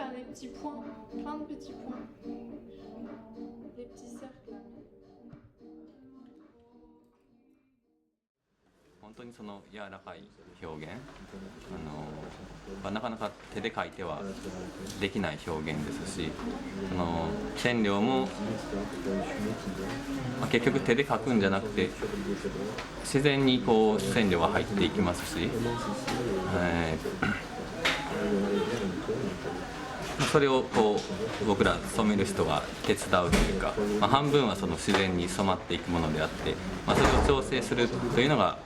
faire des petits points, plein de petits points. Des petits cercles. 本当にその柔らかい表現なかなか手で描いてはできない表現ですし、線量も、結局手で描くんじゃなくて自然にこう線量が入っていきますし、それをこう僕ら染める人が手伝うというか、半分はその自然に染まっていくものであって、それを調整するというのが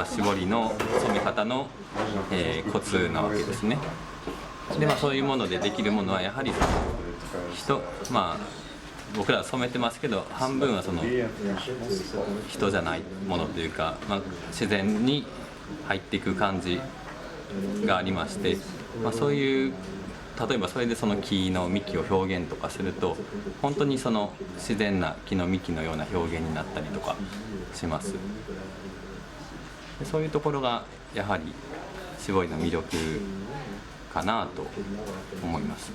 絞りの染め方の、コツなわけですね。で、そういうものでできるものはやはり僕ら染めてますけど半分はその人じゃないものというか、自然に入っていく感じがありまして、そういう例えばそれでその木の幹を表現とかすると本当にその自然な木の幹のような表現になったりとかします。そういうところがやはり絞りの魅力かなと思います。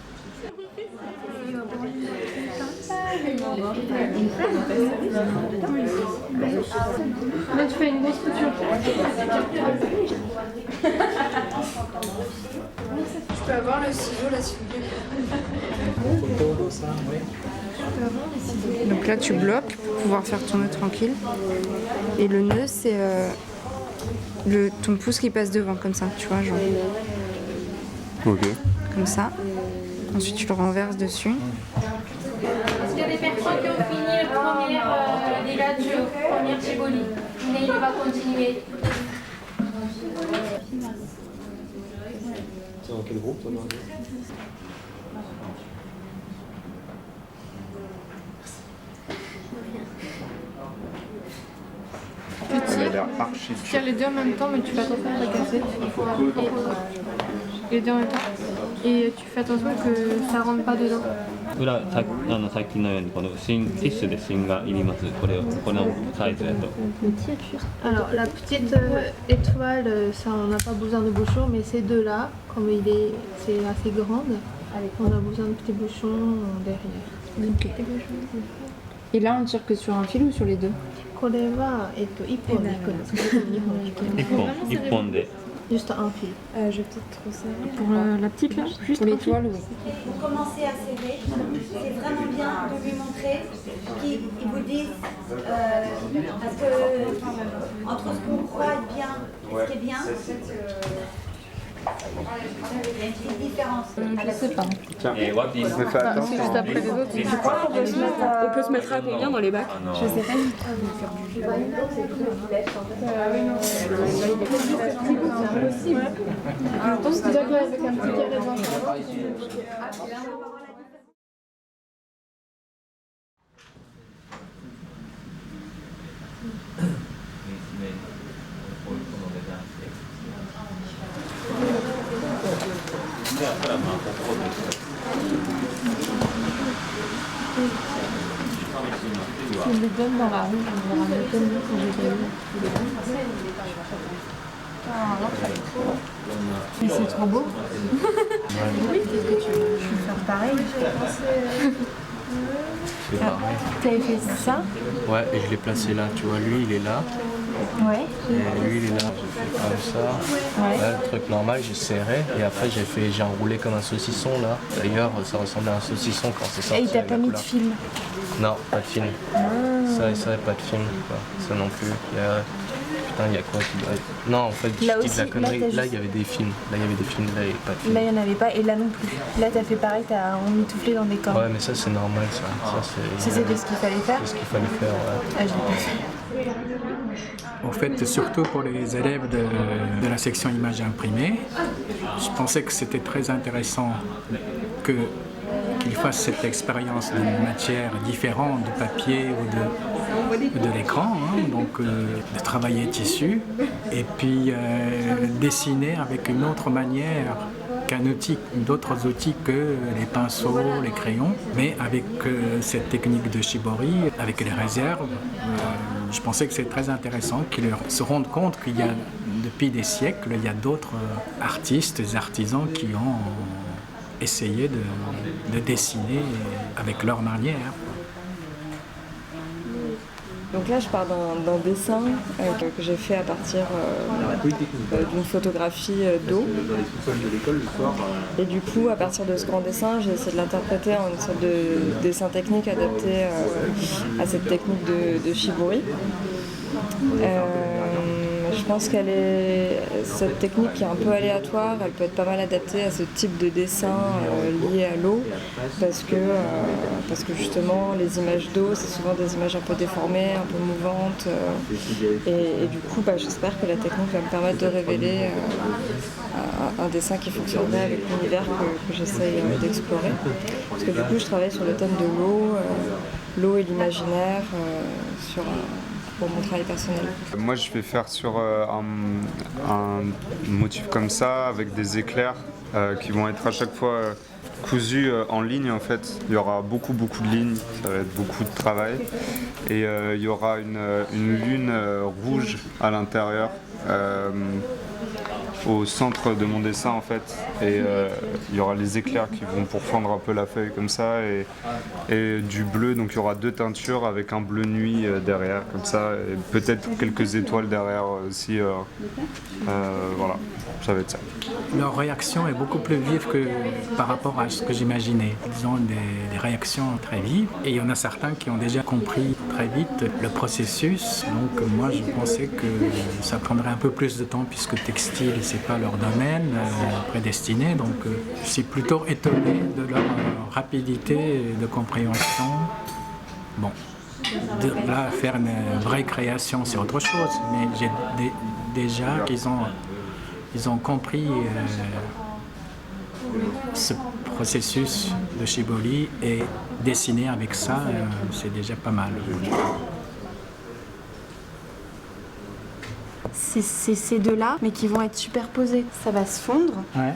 Je peux avoir le ciseau là s'il vous plaît. Donc là tu bloques pour pouvoir faire tourner tranquille. Et le nœud c'est ton pouce qui passe devant comme ça, tu vois, genre. Ok. Comme ça. Ensuite tu le renverses dessus. Parce qu'il y a des personnes qui ont fini le premier délature, première chiboli, mais il va continuer. C'est dans quel groupe toi, Marie? Tu tires les deux en même temps, mais tu fais attention à pas casser. Et les deux en même temps. Et tu fais attention que ça rentre pas dedans. さっきのようにこのティッシュで芯がいります。このサイズだと。Alors la petite étoile, ça on n'a pas besoin de bouchon, mais ces deux là, comme c'est assez grande, on a besoin de petits bouchons derrière. Ok. Et là on tire que sur un fil ou sur les deux? これは一本でいくんですけど、一本で。 Juste un fil. Je vais peut-être trop serrer. Pour la petite là, juste pour l'étoile, oui. Vous commencez à serrer, c'est vraiment bien de lui montrer qu'ils vous disent, parce que entre ce qu'on croit être bien et ce qui est bien, il y a une petite différence. Je sais pas. Et what is Mais fais attention. C'est juste après les autres. Tu crois qu'on peut se mettre à combien dans les bacs? Je sais pas du tout. C'est impossible. Attends, c'est déjà avec un petit carré devant. Je les donne dans la rue, je les ramène comme nous quand j'ai gagné. Ah, alors ça va être trop. Mais c'est trop beau. Oui, qu'est-ce que tu veux? Je vais faire pareil. C'est pareil. T'avais fait ça? Ouais, et je l'ai placé là, tu vois, lui il est là. Ouais. Et lui il est là, j'ai fait comme ça. Ouais. Là, le truc normal, j'ai serré et après j'ai enroulé comme un saucisson là. D'ailleurs, ça ressemblait à un saucisson quand c'est sorti. Et t'as avec pas la mis de couleur. film? Non, pas de film. Ça, pas de film. Quoi. Ça non plus. Putain, il y a quoi qui doit être... Non, en fait, je Là dis de aussi, la là, connerie. t'as Là, juste- il y avait des films. Là, il y avait des films. Là, il n'y avait pas de film. Là, il n'y en avait pas, et là non plus. Là, t'as fait pareil, t'as emmitouflé dans des corps. Ouais, mais ça, c'est normal, ça. Ça, c'était ce qu'il fallait faire? C'est ce qu'il fallait faire, ouais. Ah, je l'ai pas fait. En fait, surtout pour les élèves de la section images imprimées, je pensais que c'était très intéressant qu'ils fassent cette expérience d'une matière différente du papier ou de l'écran, hein, donc de travailler tissu et puis dessiner avec une autre manière d'autres outils que les pinceaux, les crayons, mais avec cette technique de shibori, avec les réserves, je pensais que c'est très intéressant qu'ils se rendent compte qu'il y a, depuis des siècles, il y a d'autres artistes, des artisans essayer de dessiner avec leur manière. Donc là, je pars d'un dessin que j'ai fait à partir d'une photographie d'eau. Et du coup, à partir de ce grand dessin, j'ai essayé de l'interpréter en une sorte de dessin technique adapté à cette technique de shibori. Je pense cette technique qui est un peu aléatoire, elle peut être pas mal adaptée à ce type de dessin lié à l'eau, parce que justement les images d'eau, c'est souvent des images un peu déformées, un peu mouvantes, et du coup j'espère que la technique va me permettre de révéler un dessin qui fonctionnerait avec l'univers que j'essaye d'explorer. Parce que du coup je travaille sur le thème de l'eau et l'imaginaire pour mon travail personnel. Moi je vais faire sur un motif comme ça avec des éclairs qui vont être à chaque fois cousus en ligne en fait. Il y aura beaucoup de lignes, ça va être beaucoup de travail et il y aura une lune rouge à l'intérieur au centre de mon dessin en fait et il y aura les éclairs qui vont pour fendre un peu la feuille comme ça et du bleu, donc il y aura 2 teintures avec un bleu nuit derrière comme ça et peut-être quelques étoiles derrière aussi, voilà, ça va être ça. Leur réaction est beaucoup plus vive que par rapport à ce que j'imaginais. Ils ont des réactions très vives et il y en a certains qui ont déjà compris très vite le processus. Donc moi je pensais que ça prendrait un peu plus de temps puisque textile c'est pas leur domaine prédestiné. Donc je suis plutôt étonné de leur rapidité de compréhension. Bon, de là faire une vraie création c'est autre chose, mais j'ai déjà qu'ils ont compris ce processus de shibori et dessiner avec ça, c'est déjà pas mal. C'est ces deux-là, mais qui vont être superposés. Ça va se fondre. Ouais.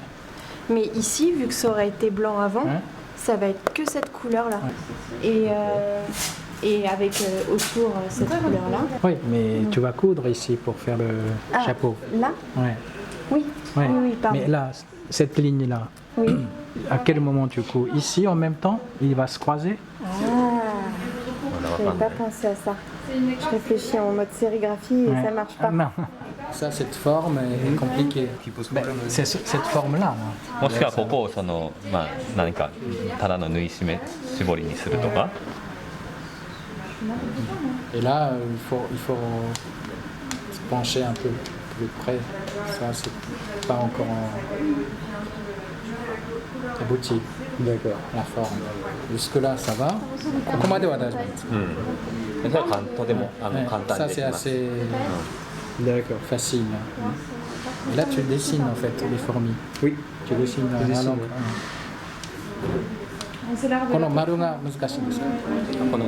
Mais ici, vu que ça aurait été blanc avant, Ouais. ça va être que cette couleur-là. Et avec autour cette couleur-là. Oui, mais tu vas coudre ici pour faire le chapeau. Là ? Ouais. Oui. Ouais. Oui, pardon. Mais là, cette ligne-là, Oui. à quel moment tu couds? Ici en même temps, il va se croiser? Ah, je n'avais pas pensé à ça. Je réfléchis en mode sérigraphie et ça marche pas. Non. Ça, cette forme est compliquée. C'est cette forme-là. もしくはここを何かただの縫い締め絞りにするとか。 Et là, il faut se pencher un peu plus près. Ça, c'est pas encore abouti. D'accord. La forme. Jusque-là, ça va. ここまでは大丈夫です。それはとても簡単 Ça, にで c'est きます。 assez facile. Et là, tu dessines en fait les fourmis. Oui. Tu dessines à l'encre. この丸が難しいんですか？この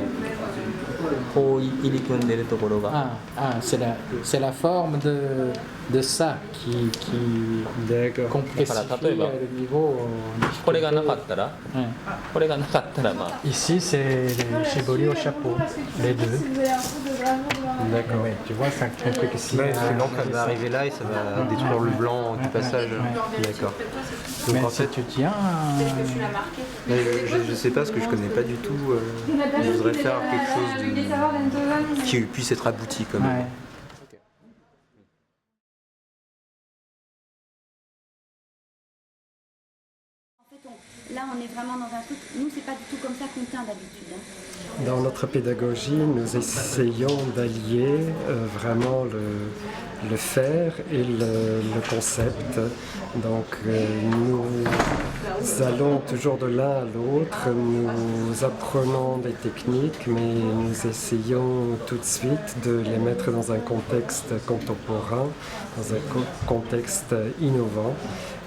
こう入り組んでるところが。c'est la forme de ça qui complexifie le niveau. これがなかったら、これがなかったらまあ。Ici, c'est les shibori au chapeau, les deux. D'accord. Ouais, tu vois, ça complexifie. L'encre elle va arriver là et ça va détruire le blanc du passage. D'accord. Donc Mais en si fait, tu tiens. je sais pas parce que je connais pas du tout. Je voudrais faire quelque chose qui puisse être abouti quand même. Ouais. Là, on est vraiment dans un truc. Nous, c'est pas du tout comme ça qu'on teint d'habitude. Dans notre pédagogie, nous essayons d'allier vraiment le faire et le concept. Donc, nous allons toujours de l'un à l'autre, nous apprenons des techniques, mais nous essayons tout de suite de les mettre dans un contexte contemporain, dans un contexte innovant.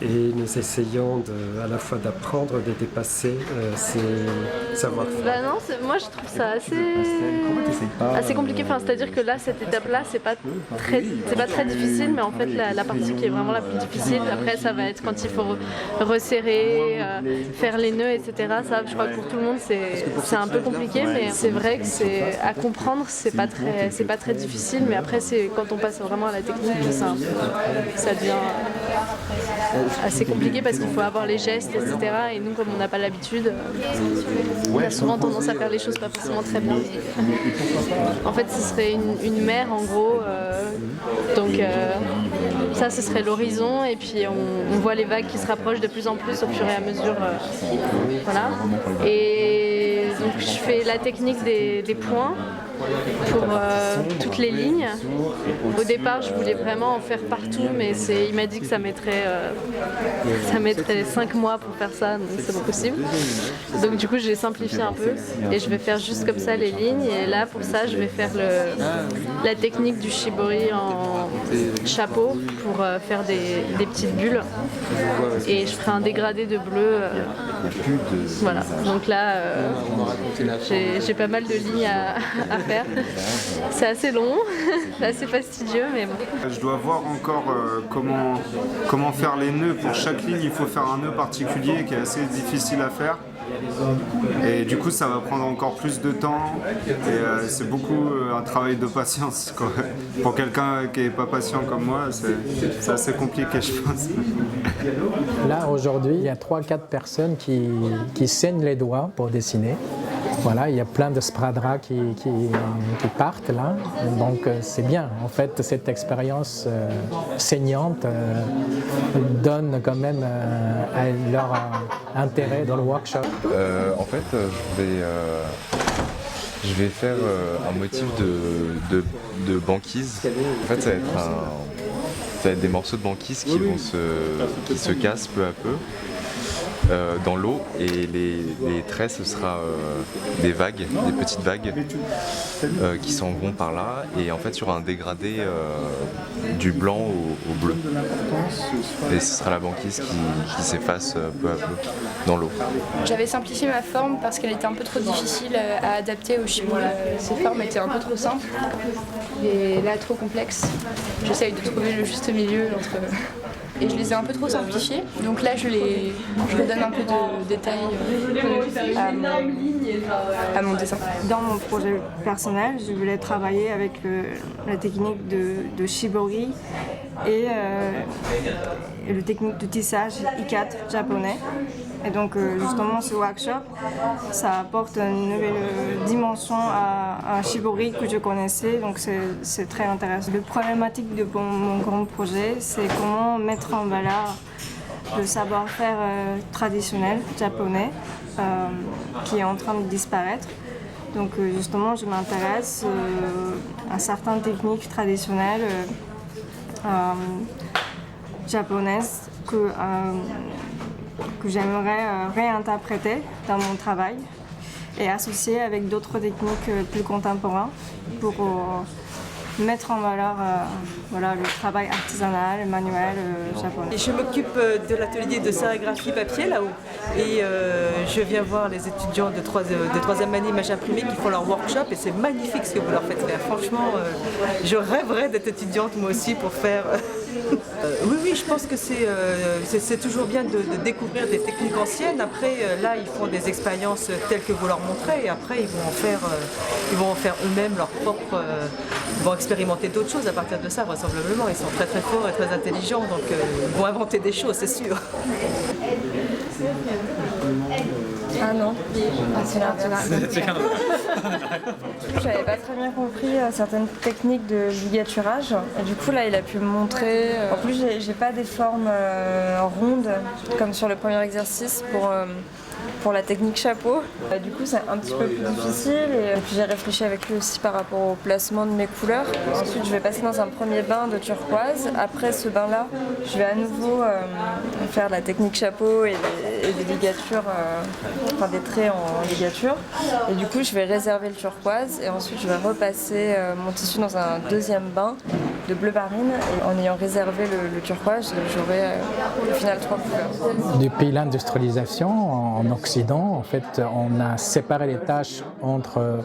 Et nous essayons à la fois d'apprendre, de dépasser ces savoir-faire. Bah non, moi je trouve ça assez compliqué. Enfin, c'est-à-dire que là, cette étape-là, c'est pas très difficile, mais en fait, la partie qui est vraiment la plus difficile, après, ça va être quand il faut resserrer, faire les nœuds, etc. Ça, je crois que pour tout le monde, c'est un peu compliqué, mais c'est vrai que c'est à comprendre, c'est pas très difficile, mais après, c'est quand on passe vraiment à la technique que ça devient assez compliqué parce qu'il faut avoir les gestes, etc. Et nous, comme on n'a pas l'habitude, on a souvent tendance à faire les choses pas forcément très bien. En fait, ce serait une mer en gros. Donc ça, ce serait l'horizon. Et puis on voit les vagues qui se rapprochent de plus en plus au fur et à mesure. Voilà. Et donc je fais la technique des points pour toutes les lignes. Au départ, je voulais vraiment en faire partout, mais il m'a dit que ça mettrait 5 mois pour faire ça, donc c'est pas possible. Donc du coup, j'ai simplifié un peu et je vais faire juste comme ça les lignes. Et là, pour ça, je vais faire la technique du shibori en chapeau pour faire des petites bulles. Et je ferai un dégradé de bleu. Voilà. Donc là, j'ai pas mal de lignes à faire. C'est assez long, c'est assez fastidieux, mais bon. Je dois voir encore comment faire les nœuds. Pour chaque ligne, il faut faire un nœud particulier qui est assez difficile à faire. Et du coup, ça va prendre encore plus de temps. Et c'est beaucoup un travail de patience, quoi. Pour quelqu'un qui n'est pas patient comme moi, c'est assez compliqué, je pense. Là, aujourd'hui, il y a 3-4 personnes qui saignent les doigts pour dessiner. Voilà, il y a plein de sparadraps qui partent là, donc c'est bien. En fait, cette expérience saignante donne quand même leur intérêt dans le workshop. En fait, je vais faire un motif de banquise. En fait, ça va être des morceaux de banquise qui se cassent peu à peu. Dans l'eau, et les traits, ce sera des vagues, des petites vagues qui s'en vont par là, et en fait il y aura un dégradé du blanc au bleu, et ce sera la banquise qui s'efface peu à peu dans l'eau. J'avais simplifié ma forme parce qu'elle était un peu trop difficile à adapter au shibori. Ces formes étaient un peu trop simples et là trop complexes. J'essaye de trouver le juste milieu entre... Et je les ai un peu trop simplifiés, donc là je donne un peu de détails à mon dessin. Dans mon projet personnel, je voulais travailler avec la technique de shibori et la technique de tissage ikat japonais. Et donc justement ce workshop, ça apporte une nouvelle dimension à un shibori que je connaissais, donc c'est très intéressant. La problématique de mon grand projet, c'est comment mettre en valeur le savoir-faire traditionnel japonais qui est en train de disparaître. Donc justement, je m'intéresse à certaines techniques traditionnelles japonaises que j'aimerais réinterpréter dans mon travail et associer avec d'autres techniques plus contemporaines pour mettre en valeur le travail artisanal, manuel japonais. Et je m'occupe de l'atelier de sérigraphie papier là-haut et je viens voir les étudiants de troisième année image imprimée qui font leur workshop et c'est magnifique ce que vous leur faites faire. Franchement, je rêverais d'être étudiante moi aussi pour faire... Oui, je pense que c'est toujours bien de découvrir des techniques anciennes. Après, là, ils font des expériences telles que vous leur montrez et après, ils vont en faire eux-mêmes leur propre... ils vont expérimenter d'autres choses à partir de ça, vraisemblablement. Ils sont très très forts et très intelligents, donc ils vont inventer des choses, c'est sûr. Ah non, c'est l'inverse. J'avais pas très bien compris certaines techniques de ligaturage. Et du coup là il a pu me montrer. En plus j'ai pas des formes rondes comme sur le premier exercice pour la technique chapeau. Du coup c'est un petit peu plus difficile et puis j'ai réfléchi avec lui aussi par rapport au placement de mes couleurs. Ensuite je vais passer dans un premier bain de turquoise. Après ce bain là je vais à nouveau faire la technique chapeau et des ligatures, enfin des traits en ligature. Et du coup je vais réserver le turquoise et ensuite je vais repasser mon tissu dans un deuxième bain de bleu marine et en ayant réservé le turquoise j'aurai au final 3 couleurs. Depuis l'industrialisation en Occident, en fait, on a séparé les tâches entre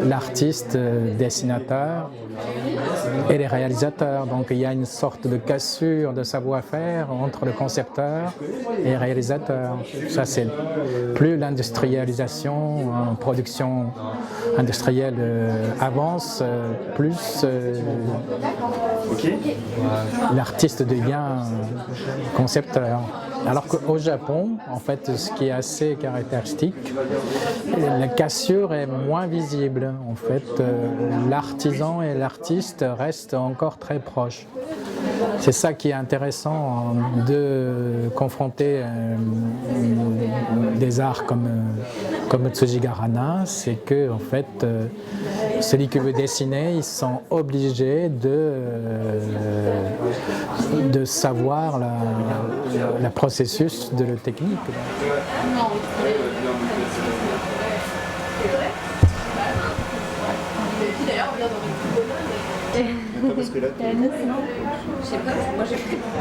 l'artiste dessinateur et les réalisateurs. Donc il y a une sorte de cassure de savoir-faire entre le concepteur et le réalisateur. Ça, c'est plus l'industrialisation, en production industrielle avance, plus l'artiste devient concepteur. Alors qu'au Japon, en fait, ce qui est assez caractéristique, la cassure est moins visible. En fait, l'artisan et l'artiste restent encore très proches. C'est ça qui est intéressant de confronter des arts comme Tsujigarana, c'est que en fait, celui qui veut dessiner, ils sont obligés de savoir le processus de la technique.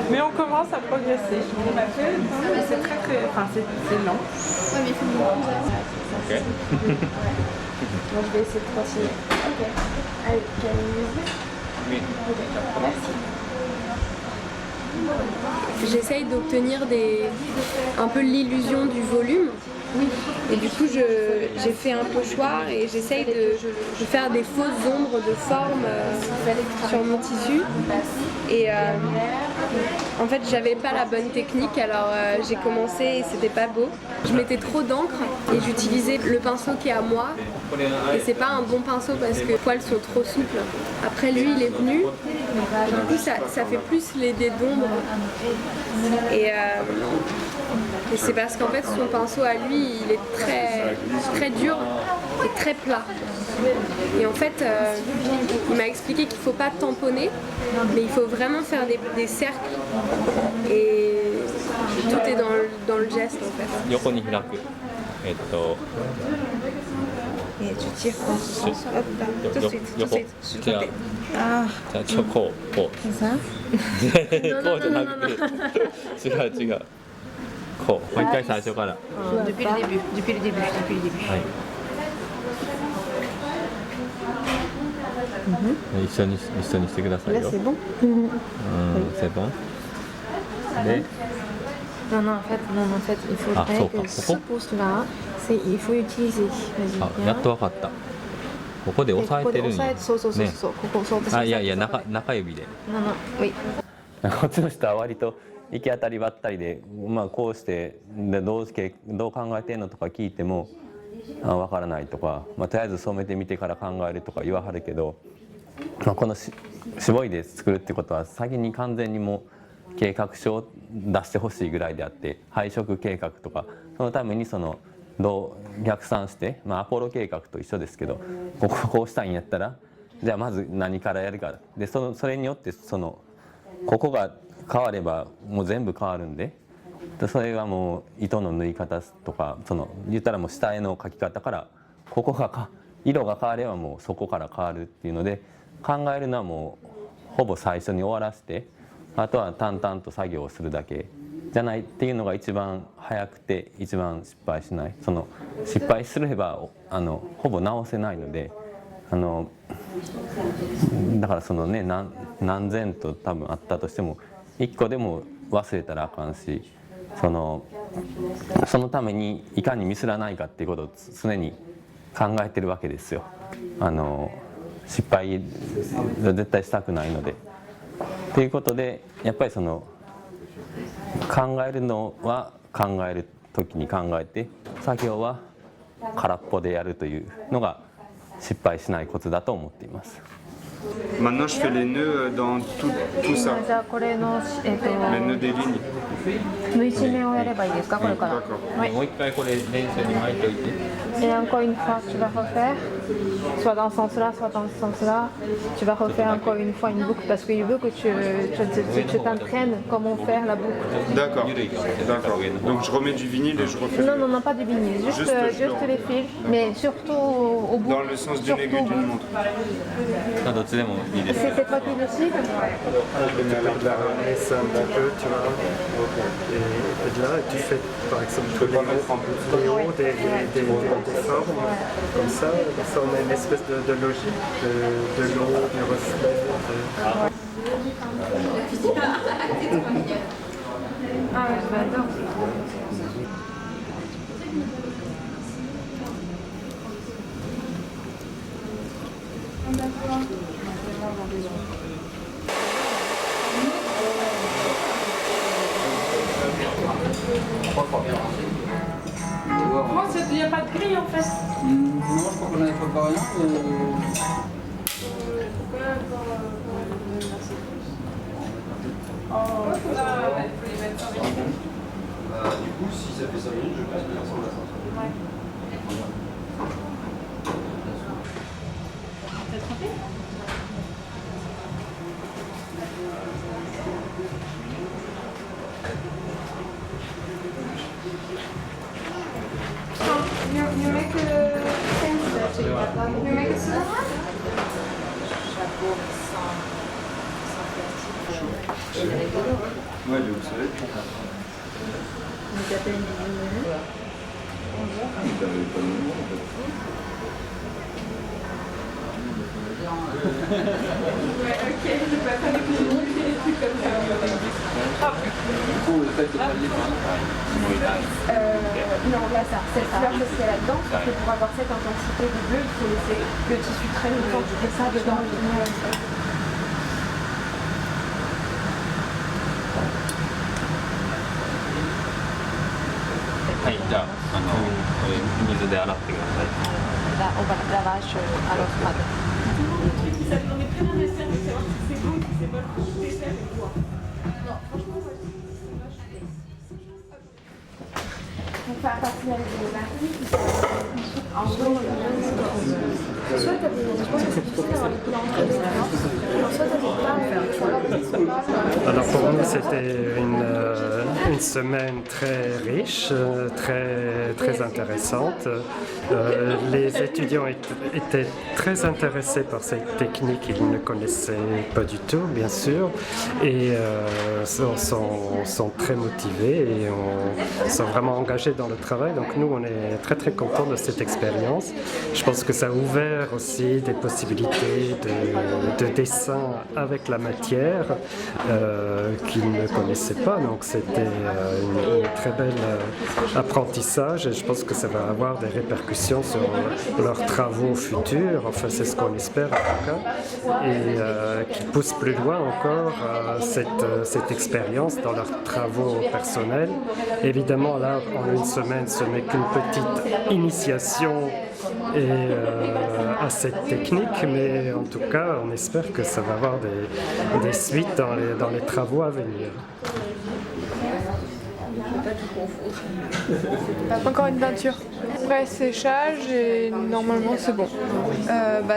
Mais on commence à progresser. C'est très, enfin c'est lent. Ouais, mais il faut Ok. Moi je vais essayer de continuer. Ok. Allez, Oui. merci. J'essaye d'obtenir un peu l'illusion du volume. Oui. Et du coup, j'ai fait un pochoir et j'essaye de faire des fausses ombres de forme sur mon tissu. Et en fait, j'avais pas la bonne technique, alors j'ai commencé et c'était pas beau. Je mettais trop d'encre et j'utilisais le pinceau qui est à moi. Et c'est pas un bon pinceau parce que les poils sont trop souples. Après, lui, il est venu. Du coup, ça fait plus les dés d'ombre. Et c'est parce qu'en fait, son pinceau à lui, il est très dur et très plat. Et en fait, il m'a expliqué qu'il ne faut pas tamponner, mais il faut vraiment faire des cercles. Et tout est dans le geste en fait. 横に開く。Et tu tires en ce sens. Hop là, tout de suite, tout de suite. Sur le côté. Ah. じゃあこう。 C'est ça? こうじゃなくて。違う。こう。もう一回最初から。Depuis le début. Ouais. Mhm. 一緒にしてください Là よ。 c'est bon? C'est bon. で、 Non, en fait, il faudrait que ce pouce-là, il faut utiliser. Vas-y, あ、 viens. やっと分かった。ここで押さえてるんや。そう、ここそう。あ、いや中指で。Non, oui. こっちの人は割と行き当たりばったりで、まあこうしてどう考えてんのとか聞いても分からないとか、まあとりあえず染めてみてから考えるとか言わはるけど、まあこの絞りで作るってことは先に完全にもう計画書を出してほしいぐらいであって、配色計画とかそのためにどう逆算して、まあアポロ計画と一緒ですけど、こうしたいんやったらじゃあまず何からやるかで、それによってここが変わればもう全部変わるんで、それがもう糸の縫い方とか言ったらもう下絵の描き方からここが色が変わればもうそこから変わるっていうので、考えるのはもうほぼ最初に終わらせて、あとは淡々と作業をするだけじゃないっていうのが一番早くて一番失敗しない。失敗すればほぼ直せないので、だからね何千と多分あったとしても1個でも忘れたらあかんし、そのためにいかにミスらないかっていうことを常に考えてるわけですよ。失敗絶対したくないので。ということでやっぱり考えるのは考える時に考えて、作業は空っぽでやるというのが失敗しないコツだと思っています。Maintenant, je fais les nœuds dans tout ça. じゃあこれのLes nœuds des lignes. 縫い締めをやればいいですか、これから。もう一回これ練習に巻いといて。 Et encore une fois, tu vas refaire, soit dans ce sens-là, soit dans ce sens-là. Tu vas refaire encore une fois une boucle parce qu'il veut que tu t'entraînes comment faire la boucle. D'accord. Donc je remets du vinyle et je refais. Non, pas du vinyle, juste les fils, mais surtout au bout. Dans le sens d'une aiguille d'une montre. C'est toi qui décides. Tu vois. Et là, tu fais par exemple les hauts des formes, comme ça on a une espèce de logique de l'eau, du reflet. Ah ouais, j'adore. Comment il n'y a pas de grille en fait? Non, je crois qu'on n'avait pas rien. Du coup, si ça fait 5 minutes, je pense que ça ressemble à ça. Ouais. T'as trempé? You make a You make a cinnamon? Ouais, vous savez. Ouais, ok, je vais pas faire des trucs comme ça. Du coup, le fait de pallier par Non, là, ça, cette fleur, parce qu'il y a là-dedans, parce que pour avoir cette intensité de bleu, il faut laisser le tissu très longtemps. Et ça, dedans,はい、じゃあ、水で洗ってください。On va lavage à l'eau froide. Ça permet très bien de savoir si c'est bon ou si c'est pas le dessert et quoi. Non, franchement, moi, c'est moche. On fait à partir avec les barils. En gros, soit tu as des difficultés dans les couleurs entre les soit tu n'as pas. Alors pour nous, c'était une semaine très riche, très intéressante. Les étudiants étaient très intéressés par cette technique, ils ne connaissaient pas du tout, bien sûr, et sont très motivés et sont vraiment engagés dans le travail. Donc nous, on est très contents de cette expérience. Je pense que ça a ouvert aussi des possibilités de dessin avec la matière qu'ils ne connaissaient pas. Donc c'était un très bel apprentissage et je pense que ça va avoir des répercussions sur leurs travaux futurs. Enfin, c'est ce qu'on espère en tout cas. Et qu'ils poussent plus loin encore cette expérience dans leurs travaux personnels. Évidemment, là, en une semaine, ce n'est qu'une petite initiation à cette technique, mais en tout cas, on espère que ça va avoir des suites dans les travaux à venir. Encore une peinture. Après séchage et normalement c'est bon.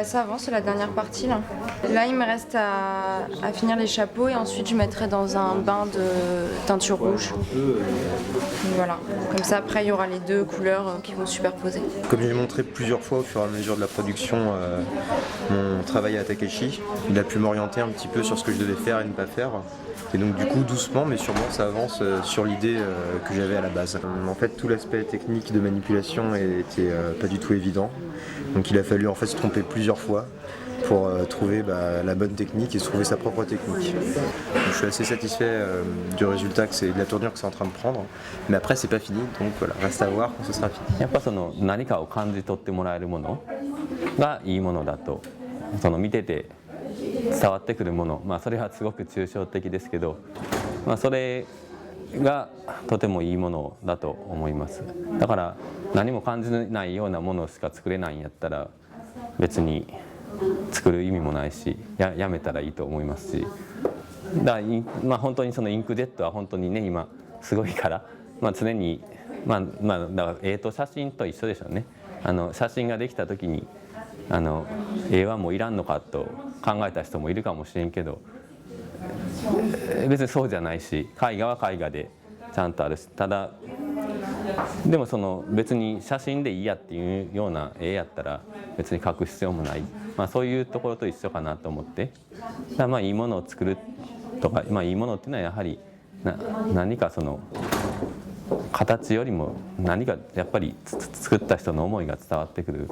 Ça avance, c'est la dernière partie là. Là il me reste à finir les chapeaux et ensuite je mettrai dans un bain de teinture rouge. Voilà, comme ça après il y aura les deux couleurs qui vont se superposer. Comme j'ai montré plusieurs fois au fur et à mesure de la production mon travail à Takeshi, il a pu m'orienter un petit peu sur ce que je devais faire et ne pas faire. Et donc du coup doucement mais sûrement ça avance sur l'idée que j'avais à la base. En fait tout l'aspect technique de manipulation était pas du tout évident. Donc il a fallu en fait se tromper plusieurs fois pour trouver la bonne technique et se trouver sa propre technique. Donc, je suis assez satisfait du résultat, de la tournure que c'est en train de prendre. Mais après c'est pas fini, donc voilà, reste à voir quand ce sera fini. やっぱその何かを感じ取ってもらえるものがいいものだと、その見てて伝わってくるもの、それはすごく抽象的ですけど、それがとてもいいものだと思います。だから何も感じないようなものしか作れないんやったら別に作る意味もないし、やめたらいいと思いますし、だから本当にそのインクジェットは本当にね今すごいから、常にだから絵と写真と一緒でしょうね。写真ができた時に絵はもういらんのかと考えた人もいるかもしれんけど、別にそうじゃないし、絵画は絵画でちゃんとあるし、ただでもその別に写真でいいやっていうような絵やったら別に描く必要もない、そういうところと一緒かなと思って、いいものを作るとか、いいものっていうのはやはり何かその形よりも何かやっぱり作った人の思いが伝わってくる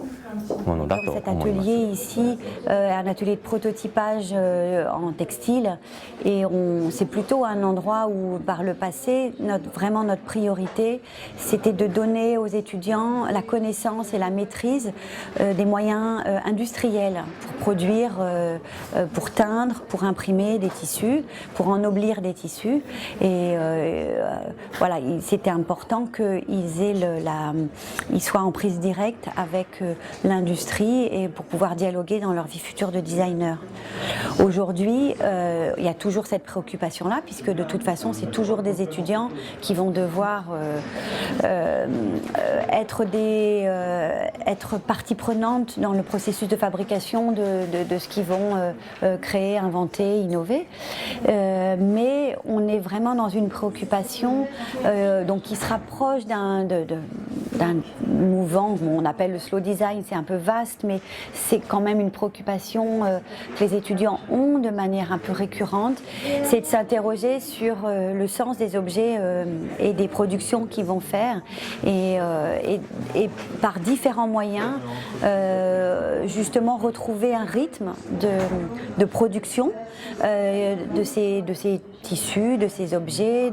ものだと Cet 思います。 atelier ici est un atelier de prototypage en textile et c'est plutôt un endroit où par le passé, vraiment notre priorité, c'était de donner aux étudiants la connaissance et la maîtrise des moyens industriels pour produire, pour teindre, pour imprimer des tissus, pour ennoblir des tissus. Et voilà, c'était important qu'ils soient en prise directe avec l'industrie et pour pouvoir dialoguer dans leur vie future de designer. Aujourd'hui, il y a toujours cette préoccupation-là, puisque de toute façon, c'est toujours des étudiants qui vont devoir être partie prenante dans le processus de fabrication de ce qu'ils vont créer, inventer, innover. Mais on est vraiment dans une préoccupation donc qui se rapproche d'un mouvement, on appelle le slow design, c'est un peu vaste, mais c'est quand même une préoccupation que les étudiants ont de manière un peu récurrente, c'est de s'interroger sur le sens des objets et des productions qu'ils vont faire et par différents moyens justement retrouver un rythme de production de ces tissus, de ces objets,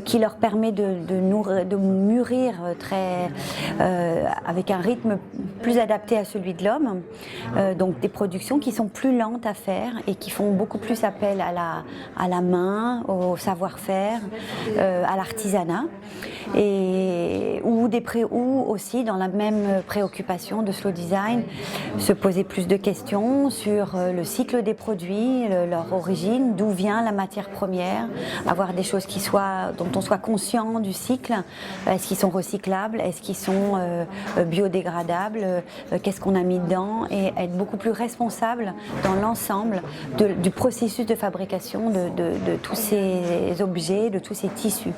qui leur permet de mûrir avec un rythme plus adapté à celui de l'homme. Donc des productions qui sont plus lentes à faire et qui font beaucoup plus appel à la main, au savoir-faire, à l'artisanat, ou aussi dans la même préoccupation de slow design, se poser plus de questions sur le cycle des produits, leur origine, d'où vient la matière première, avoir des choses dont on soit conscient du cycle, est-ce qu'ils sont recyclables, est-ce qu'ils sont biodégradables, qu'est-ce qu'on a mis dedans, et être beaucoup plus responsable dans l'ensemble du processus de fabrication de tous ces objets, de tous ces tissus.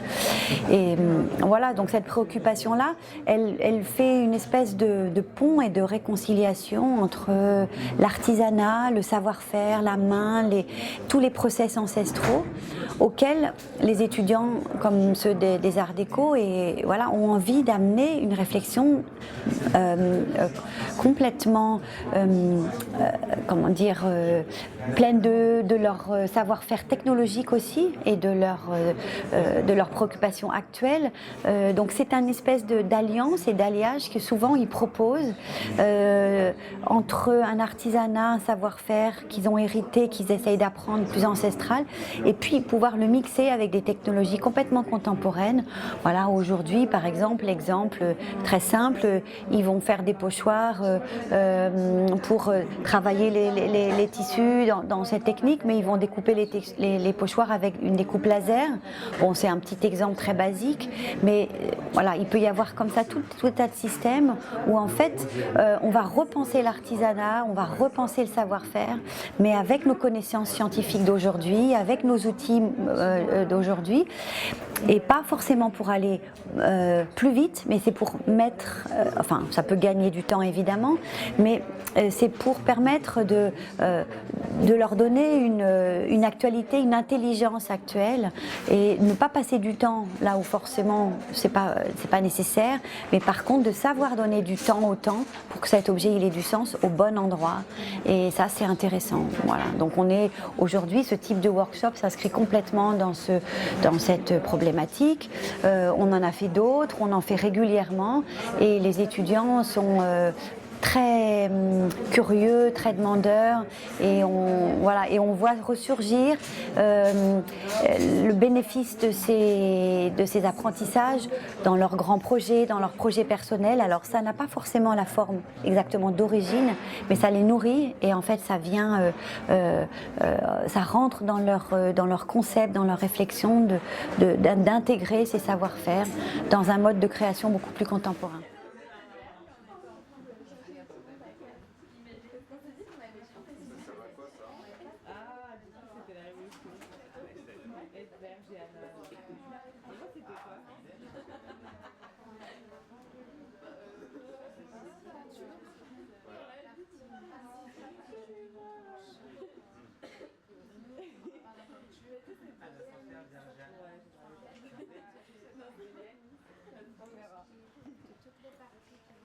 Et voilà, donc cette préoccupation-là, elle fait une espèce de pont et de réconciliation entre l'artisanat, le savoir-faire, la main, tous les process ancestraux auxquels les étudiants comme ceux des arts déco ont envie d'amener une réflexion complètement pleine de leur savoir-faire technologique aussi et de leurs préoccupations actuelles. Donc c'est une espèce d'alliance et d'alliage que souvent ils proposent entre un artisanat, un savoir-faire qu'ils ont hérité, qu'ils essayent d'apprendre plus ancestral, et puis pouvoir le mixer avec des technologies complètement contemporaines. Voilà, aujourd'hui par exemple, l'exemple très simple, ils vont faire des pochoirs pour travailler les tissus dans cette technique, mais ils vont découper les pochoirs avec une découpe laser. Bon, c'est un petit exemple très basique, mais voilà, il peut y avoir comme ça tout un tas de systèmes où en fait on va repenser l'artisanat, on va repenser le savoir-faire, mais avec nos connaissances scientifiques d'aujourd'hui, avec nos outils d'aujourd'hui, et pas forcément pour aller plus vite, mais c'est pour mettre, enfin ça peut gagner du temps évidemment, mais c'est pour permettre de leur donner une actualité, une intelligence actuelle, et ne pas passer du temps là où forcément c'est pas nécessaire, mais par contre de savoir donner du temps au temps pour que cet objet il ait du sens au bon endroit, et ça c'est intéressant. Voilà, donc on est aujourd'hui, ce type de workshop s'inscrit complètement dans cette problématique. On en a fait d'autres, on en fait régulièrement, et les étudiants sont très curieux, très demandeurs, et on voit ressurgir le bénéfice de ces apprentissages dans leurs grands projets, dans leurs projets personnels. Alors ça n'a pas forcément la forme exactement d'origine, mais ça les nourrit, et en fait ça vient, ça rentre dans leur concept, dans leur réflexion d'intégrer ces savoir-faire dans un mode de création beaucoup plus contemporain. On verra. des parties.